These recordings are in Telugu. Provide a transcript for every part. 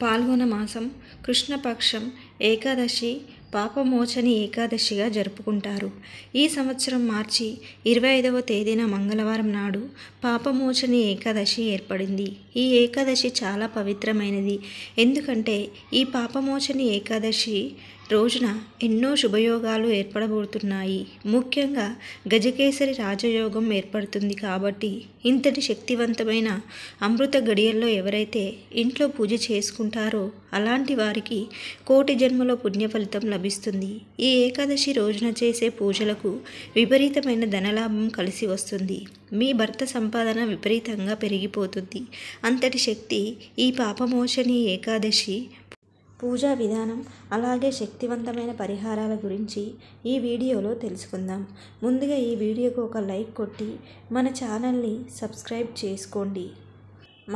పాల్గొన మాసం కృష్ణపక్షం ఏకాదశి పాపమోచని ఏకాదశిగా జరుపుకుంటారు. ఈ సంవత్సరం మార్చి 25వ తేదీన మంగళవారం నాడు పాపమోచని ఏకాదశి ఏర్పడింది. ఈ ఏకాదశి చాలా పవిత్రమైనది. ఎందుకంటే ఈ పాపమోచని ఏకాదశి రోజున ఎన్నో శుభయోగాలు ఏర్పడబోతున్నాయి. ముఖ్యంగా గజకేసరి రాజయోగం ఏర్పడుతుంది. కాబట్టి ఇంతటి శక్తివంతమైన అమృత గడియల్లో ఎవరైతే ఇంట్లో పూజ చేసుకుంటారో అలాంటి వారికి కోటి జన్మల పుణ్య ఫలితం లభిస్తుంది. ఈ ఏకాదశి రోజున చేసే పూజలకు విపరీతమైన ధనలాభం కలిసి వస్తుంది. మీ భర్త సంపాదన విపరీతంగా పెరిగిపోతుంది. అంతటి శక్తి ఈ పాపమోచని ఏకాదశి పూజా విధానం అలాగే శక్తివంతమైన పరిహారాల గురించి ఈ వీడియోలో తెలుసుకుందాం. ముందుగా ఈ వీడియోకు ఒక లైక్ కొట్టి మన ఛానల్ని సబ్స్క్రైబ్ చేసుకోండి.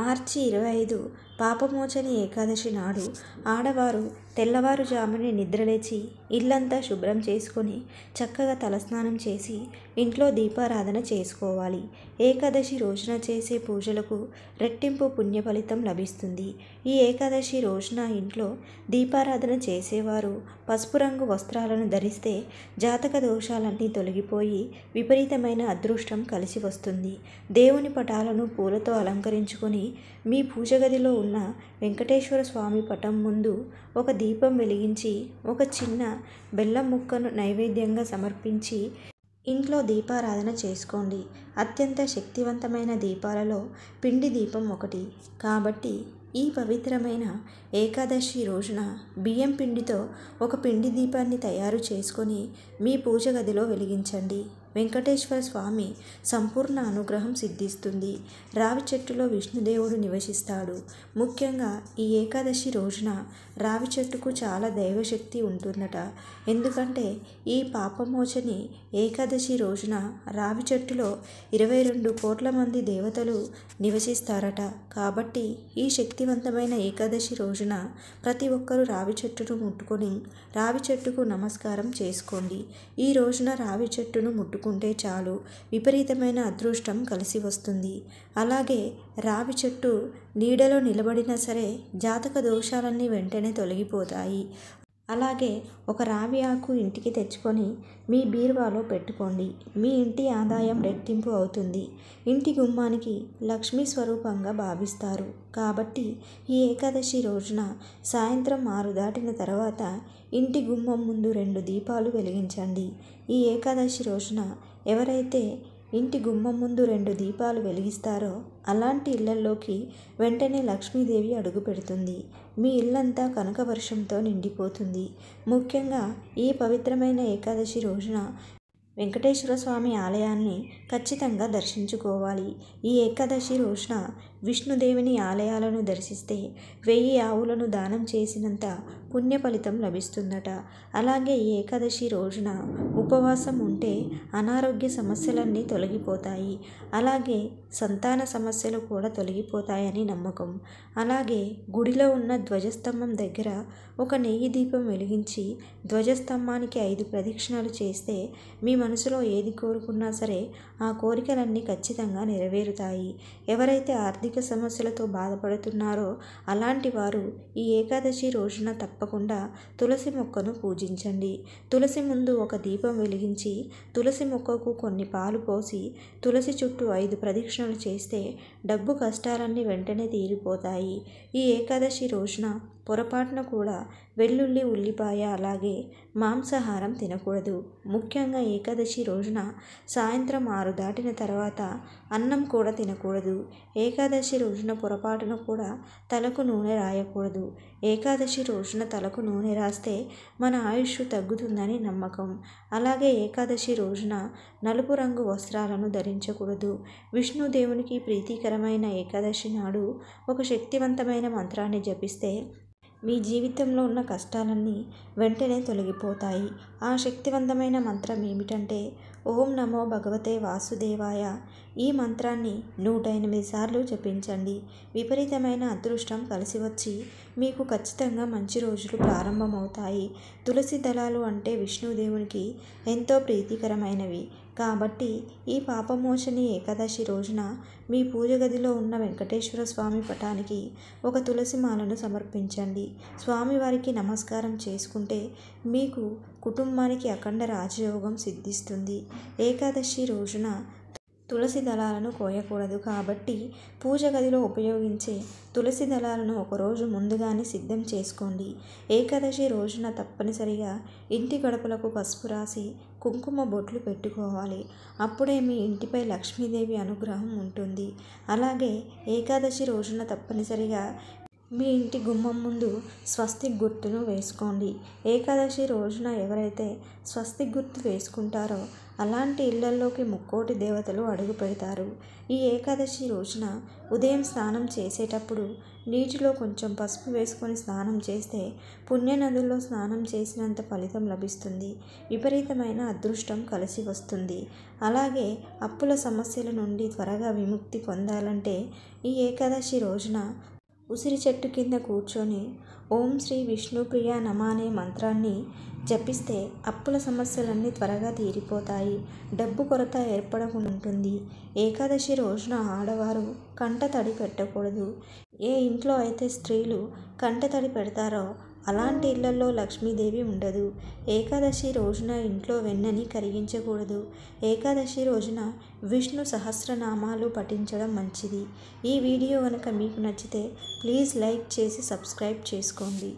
మార్చి 25 పాపమోచని ఏకాదశి నాడు ఆడవారు తెల్లవారుజామునే నిద్రలేచి ఇల్లంతా శుభ్రం చేసుకొని చక్కగా తలస్నానం చేసి ఇంట్లో దీపారాధన చేసుకోవాలి. ఏకాదశి రోజున చేసే పూజలకు రెట్టింపు పుణ్య ఫలితం లభిస్తుంది. ఈ ఏకాదశి రోజున ఇంట్లో దీపారాధన చేసేవారు పసుపు రంగు వస్త్రాలను ధరిస్తే జాతక దోషాలన్నీ తొలగిపోయి విపరీతమైన అదృష్టం కలిసి వస్తుంది. దేవుని పటాలను పూలతో అలంకరించుకొని మీ పూజ గదిలో ఉన్న వెంకటేశ్వర స్వామి పటం ముందు ఒక దీపం వెలిగించి ఒక చిన్న బెల్లం ముక్కను నైవేద్యంగా సమర్పించి ఇంట్లో దీపారాధన చేసుకోండి. అత్యంత శక్తివంతమైన దీపాలలో పిండి దీపం ఒకటి. కాబట్టి ఈ పవిత్రమైన ఏకాదశి రోజున బియ్యం పిండితో ఒక పిండి దీపాన్ని తయారు చేసుకొని మీ పూజ గదిలో వెలిగించండి. వెంకటేశ్వర స్వామి సంపూర్ణ అనుగ్రహం సిద్ధిస్తుంది. రావి చెట్టులో విష్ణుదేవుడు నివసిస్తాడు. ముఖ్యంగా ఈ ఏకాదశి రోజున రావి చెట్టుకు చాలా దైవశక్తి ఉంటుందట. ఎందుకంటే ఈ పాపమోచని ఏకాదశి రోజున రావి చెట్టులో 22 కోట్ల మంది దేవతలు నివసిస్తారట. కాబట్టి ఈ శక్తివంతమైన ఏకాదశి రోజున ప్రతి ఒక్కరూ రావి చెట్టును ముట్టుకొని రావి చెట్టుకు నమస్కారం చేసుకోండి. ఈ రోజున రావి చెట్టును ముట్టుకుంటే చాలు విపరీతమైన అదృష్టం కలిసి వస్తుంది. అలాగే రావి చెట్టు నీడలో నిలబడినా సరే జాతక దోషాలన్నీ వెంటనే తొలగిపోతాయి. అలాగే ఒక రావి ఆకు ఇంటికి తెచ్చుకొని మీ బీరువాలో పెట్టుకోండి. మీ ఇంటి ఆదాయం రెట్టింపు అవుతుంది. ఇంటి గుమ్మానికి లక్ష్మీ స్వరూపంగా భావిస్తారు. కాబట్టి ఈ ఏకాదశి రోజున సాయంత్రం 6 దాటిన తర్వాత ఇంటి గుమ్మం ముందు 2 దీపాలు వెలిగించండి. ఈ ఏకాదశి రోజున ఎవరైతే ఇంటి గుమ్మం ముందు 2 దీపాలు వెలిగిస్తారో అలాంటి ఇళ్లల్లోకి వెంటనే లక్ష్మీదేవి అడుగు పెడుతుంది. మీ ఇల్లంతా కనక వర్షంతో నిండిపోతుంది. ముఖ్యంగా ఈ పవిత్రమైన ఏకాదశి రోజున వెంకటేశ్వర స్వామి ఆలయాన్ని ఖచ్చితంగా దర్శించుకోవాలి. ఈ ఏకాదశి రోజున విష్ణుదేవుని ఆలయాలను దర్శిస్తే 1000 ఆవులను దానం చేసినంత పుణ్య ఫలితం లభిస్తుందట. అలాగే ఈ ఏకాదశి రోజున ఉపవాసం ఉంటే అనారోగ్య సమస్యలన్నీ తొలగిపోతాయి. అలాగే సంతాన సమస్యలు కూడా తొలగిపోతాయని నమ్మకం. అలాగే గుడిలో ఉన్న ధ్వజస్తంభం దగ్గర ఒక నెయ్యి దీపం వెలిగించి ధ్వజస్తంభానికి 5 ప్రదక్షిణలు చేస్తే మీ మనసులో ఏది కోరుకున్నా సరే ఆ కోరికలన్నీ ఖచ్చితంగా నెరవేరుతాయి. ఎవరైతే ఆర్థిక సమస్యలతో బాధపడుతున్నారో అలాంటి వారు ఈ ఏకాదశి రోజున తప్పకుండా తులసి మొక్కను పూజించండి. తులసి ముందు ఒక దీపం వెలిగించి తులసి మొక్కకు కొన్ని పాలు పోసి తులసి చుట్టూ 5 ప్రదక్షిణలు చేస్తే డబ్బు కష్టాలన్నీ వెంటనే తీరిపోతాయి. ఈ ఏకాదశి రోజున పొరపాటున కూడా వెల్లుల్లి, ఉల్లిపాయ అలాగే మాంసాహారం తినకూడదు. ముఖ్యంగా ఏకాదశి రోజున సాయంత్రం 6 దాటిన తర్వాత అన్నం కూడా తినకూడదు. ఏకాదశి రోజున పొరపాటున కూడా తలకు నూనె రాయకూడదు. ఏకాదశి రోజున తలకు నూనె రాస్తే మన ఆయుష్ తగ్గుతుందని నమ్మకం. అలాగే ఏకాదశి రోజున నలుపు రంగు వస్త్రాలను ధరించకూడదు. విష్ణుదేవునికి ప్రీతికరమైన ఏకాదశి నాడు ఒక శక్తివంతమైన మంత్రాన్ని జపిస్తే మీ జీవితంలో ఉన్న కష్టాలన్నీ వెంటనే తొలగిపోతాయి. ఆ శక్తివంతమైన మంత్రం ఏమిటంటే ఓం నమో భగవతే వాసుదేవాయ. ఈ మంత్రాన్ని 108 సార్లు జపించండి. విపరీతమైన అదృష్టం కలిసి వచ్చి మీకు ఖచ్చితంగా మంచి రోజులు ప్రారంభమవుతాయి. తులసి దళాలు అంటే విష్ణుదేవునికి ఎంతో ప్రీతికరమైనవి. కాబట్టి ఈ పాపమోచని ఏకాదశి రోజున మీ పూజ గదిలో ఉన్న వెంకటేశ్వర స్వామి పటానికి ఒక తులసి మాలను సమర్పించండి. స్వామివారికి నమస్కారం చేసుకుంటే మీకు కుటుంబానికి అఖండ రాజయోగం సిద్ధిస్తుంది. ఏకాదశి రోజున తులసి దళాలను కోయకూడదు కాబట్టి పూజ గదిలో ఉపయోగించే తులసి దళాలను ఒకరోజు ముందుగానే సిద్ధం చేసుకోండి. ఏకాదశి రోజున తప్పనిసరిగా ఇంటి గడపలకు పసుపు రాసి కుంకుమ బొట్లు పెట్టుకోవాలి. అప్పుడే మీ ఇంటిపై లక్ష్మీదేవి అనుగ్రహం ఉంటుంది. అలాగే ఏకాదశి రోజున తప్పనిసరిగా మీ ఇంటి గుమ్మం ముందు స్వస్తిక్ గుర్తును వేసుకోండి. ఏకాదశి రోజున ఎవరైతే స్వస్తిక్ గుర్తు వేసుకుంటారో అలాంటి ఇళ్లల్లోకి ముక్కోటి దేవతలు అడుగు పెడతారు. ఈ ఏకాదశి రోజున ఉదయం స్నానం చేసేటప్పుడు నీటిలో కొంచెం పసుపు వేసుకొని స్నానం చేస్తే పుణ్యనదుల్లో స్నానం చేసినంత ఫలితం లభిస్తుంది. విపరీతమైన అదృష్టం కలిసి వస్తుంది. అలాగే అప్పుల సమస్యల నుండి త్వరగా విముక్తి పొందాలంటే ఈ ఏకాదశి రోజున ఉసిరి చెట్టు కింద కూర్చొని ఓం శ్రీ విష్ణుప్రియ నమ అనే మంత్రాన్ని జపిస్తే అప్పుల సమస్యలన్నీ త్వరగా తీరిపోతాయి. డబ్బు కొరత ఏర్పడకుండా ఉంటుంది. ఏకాదశి రోజున ఆడవారు కంటతడి పెట్టకూడదు. ఏ ఇంట్లో అయితే స్త్రీలు కంటతడి పెడతారో అలాంటి ఇళ్లలో లక్ష్మీదేవి ఉండదు. ఏకాదశి రోజున ఇంట్లో వెన్నని కరిగించకూడదు. ఏకాదశి రోజున విష్ణు సహస్రనామాలు పఠించడం మంచిది. ఈ వీడియో కనుక మీకు నచ్చితే ప్లీజ్ లైక్ చేసి సబ్స్క్రైబ్ చేసుకోండి.